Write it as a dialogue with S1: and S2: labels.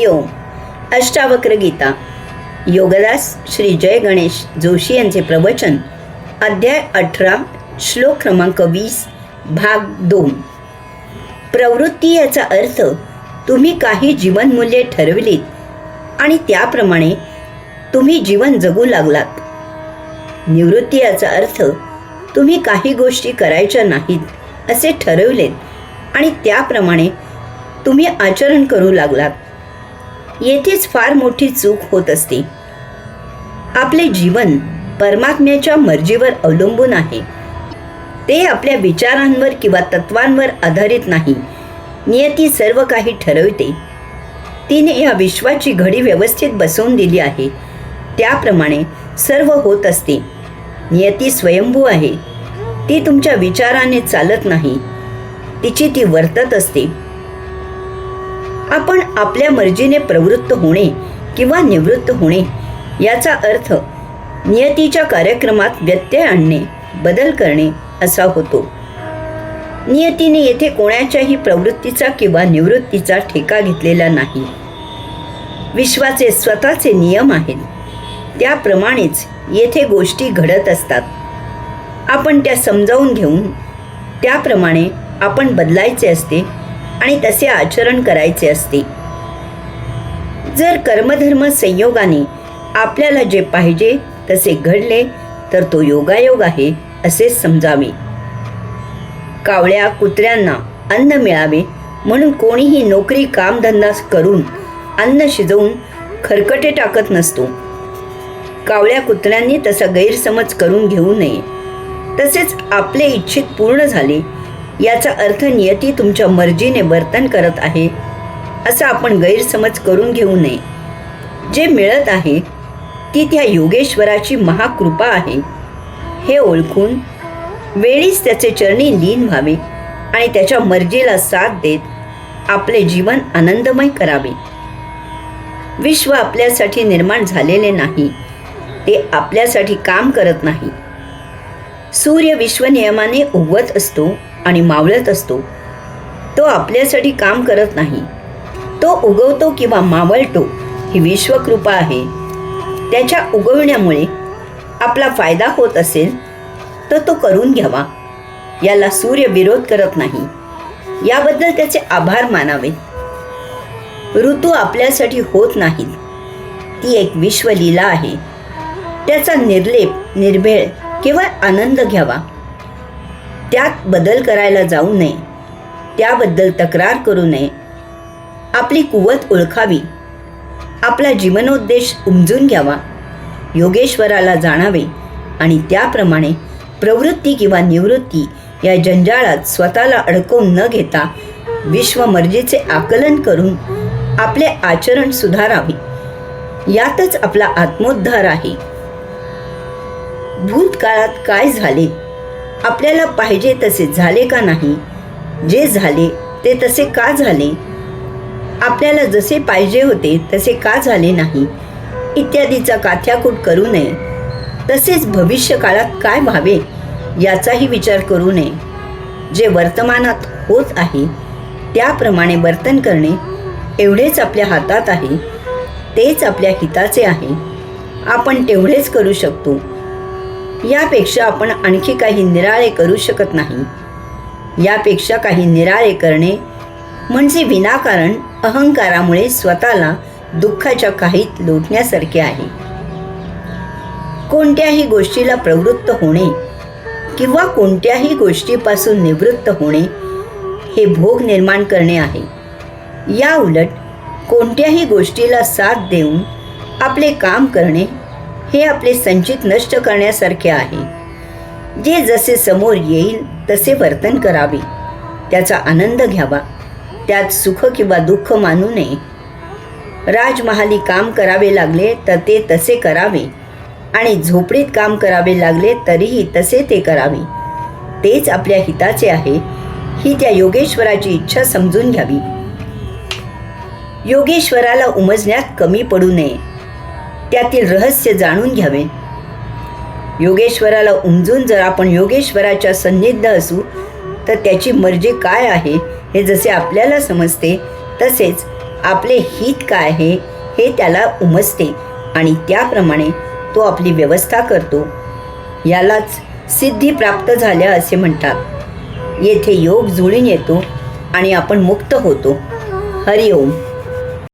S1: ओम. अष्टावक्र गीता. योगदास श्री जय गणेश जोशी यांचे प्रवचन. अध्याय 18, श्लोक क्रमांक 20, भाग 2. प्रवृत्ती याचा अर्थ तुम्ही काही जीवनमूल्ये ठरविलीत आणि त्याप्रमाणे तुम्ही जीवन जगू लागलात. निवृत्ती याचा अर्थ तुम्ही काही गोष्टी करायच्या नाहीत असे ठरवलेत आणि त्याप्रमाणे तुम्ही आचरण करू लागलात. येथेच फार मोठी चूक होत असते. आपले जीवन परमात्म्याच्या मर्जीवर अवलंबून आहे. ते आपल्या विचारांवर किंवा तत्वांवर आधारित नाही. नियती सर्व काही ठरवते. तिने या विश्वाची घडी व्यवस्थित बसवून दिली आहे. त्याप्रमाणे सर्व होत असते. नियती स्वयंभू आहे. ती तुमच्या विचाराने चालत नाही. तिची ती वर्तत असते. आपण आपल्या मर्जीने प्रवृत्त होणे किंवा निवृत्त होणे याचा अर्थ नियतीच्या कार्यक्रमात व्यत्यय आणणे, बदल करणे असा होतो. नियतीने येथे कोणाच्याही प्रवृत्तीचा किंवा निवृत्तीचा ठेका घेतलेला नाही. विश्वाचे स्वतःचे नियम आहेत. त्याप्रमाणेच येथे गोष्टी घडत असतात. आपण त्या समजावून घेऊन त्याप्रमाणे आपण बदलायचे असते आणि तसे आचरण करायचे असते. जर कर्मधर्म संयोगाने आपल्याला जे पाहिजे तसे घडले तर तो योगायोग आहे असे समजावे. कावळ्या कुत्र्यांना अन्न मिळावे म्हणून कोणीही नोकरी कामधंदा करून अन्न शिजवून खरकटे टाकत नसतो. कावळ्या कुत्र्यांनी तसा गैरसमज करून घेऊ नये. तसेच आपले इच्छित पूर्ण झाले याचा अर्थ नियती तुमच्या मर्जीने वर्तन करत आहे असा आपण गैरसमज करून घेऊ नये. जे मिळत आहे ती त्या योगेश्वराची महाकृपा आहे हे ओळखून वेळीच त्याचे चरणी लीन व्हावे आणि त्याच्या मर्जीला साथ देत आपले जीवन आनंदमय करावे. विश्व आपल्यासाठी निर्माण झालेले नाही. ते आपल्यासाठी काम करत नाही. सूर्य विश्वनियमाने उगवत असतो आणि मावळत असतो. तो आपल्यासाठी काम करत नाही. तो उगवतो किंवा मावळतो ही विश्वकृपा आहे. त्याच्या उगवण्यामुळे आपला फायदा होत असेल तर तो करून घ्यावा. याला सूर्य विरोध करत नाही. याबद्दल त्याचे आभार मानावेत. ऋतू आपल्यासाठी होत नाहीत. ती एक विश्वलीला आहे. त्याचा निर्लेप निर्भेळ केवळ आनंद घ्यावा. त्यात बदल करायला जाऊ नये. त्याबद्दल तक्रार करू नये. आपली कुवत ओळखावी. आपला जीवनोद्देश उमजून घ्यावा. योगेश्वराला जाणावे आणि त्याप्रमाणे प्रवृत्ती किंवा निवृत्ती या जंजाळात स्वतःला अडकवून न घेता विश्वमर्जीचे आकलन करून आपले आचरण सुधारावे. यातच आपला आत्मोद्धार आहे. भूतकाळात काय झाले, आपल्याला पाहिजे तसे झाले का नाही, जे झाले ते तसे का झाले, आपल्याला जसे पाहिजे होते तसे का झाले नाही इत्यादीचा काथ्याकूट करू नये. तसेच भविष्य काळात काय व्हावे याचाही विचार करू नये. जे वर्तमानात होत आहे त्याप्रमाणे वर्तन करणे एवढेच आपल्या हातात आहे. तेच आपल्या हिताचे आहे. आपण तेवढेच करू शकतो. यापेक्षा आपण आणखी काही निराळे करू शकत नाही. यापेक्षा काही निराळे करणे म्हणजे विनाकारण अहंकारामुळे स्वतःला दुःखाच्या काहीत लोटण्यासारखे आहे. कोणत्याही गोष्टीला प्रवृत्त होणे किंवा कोणत्याही गोष्टीपासून निवृत्त होणे हे भोग निर्माण करणे आहे. या उलट कोणत्याही गोष्टीला साथ देऊन आपले काम करणे हे आपले संचित नष्ट करण्यासारखे आहे. जे जसे समोर येईल तसे वर्तन करावे. त्याचा आनंद घ्यावा. त्यात सुख किंवा दुःख मानू नये. राजमहाली काम करावे लागले तर ते तसे करावे आणि झोपडीत काम करावे लागले तरीही तसे ते करावे. तेच आपल्या हिताचे आहे ही त्या योगेश्वराची इच्छा समजून घ्यावी. योगेश्वराला उमजण्यात कमी पडू नये. त्यातील रहस्य जाणून घ्यावे. योगेश्वराला उमजून जर आपण योगेश्वराच्या सन्निध असू तर त्याची मर्जी काय आहे हे जसे आपल्याला समजते तसेच आपले हित काय आहे हे त्याला उमजते आणि त्याप्रमाणे तो आपली व्यवस्था करतो. यालाच सिद्धी प्राप्त झाल्या असे म्हणतात. येथे योग जुळून येतो आणि आपण मुक्त होतो. हरिओम.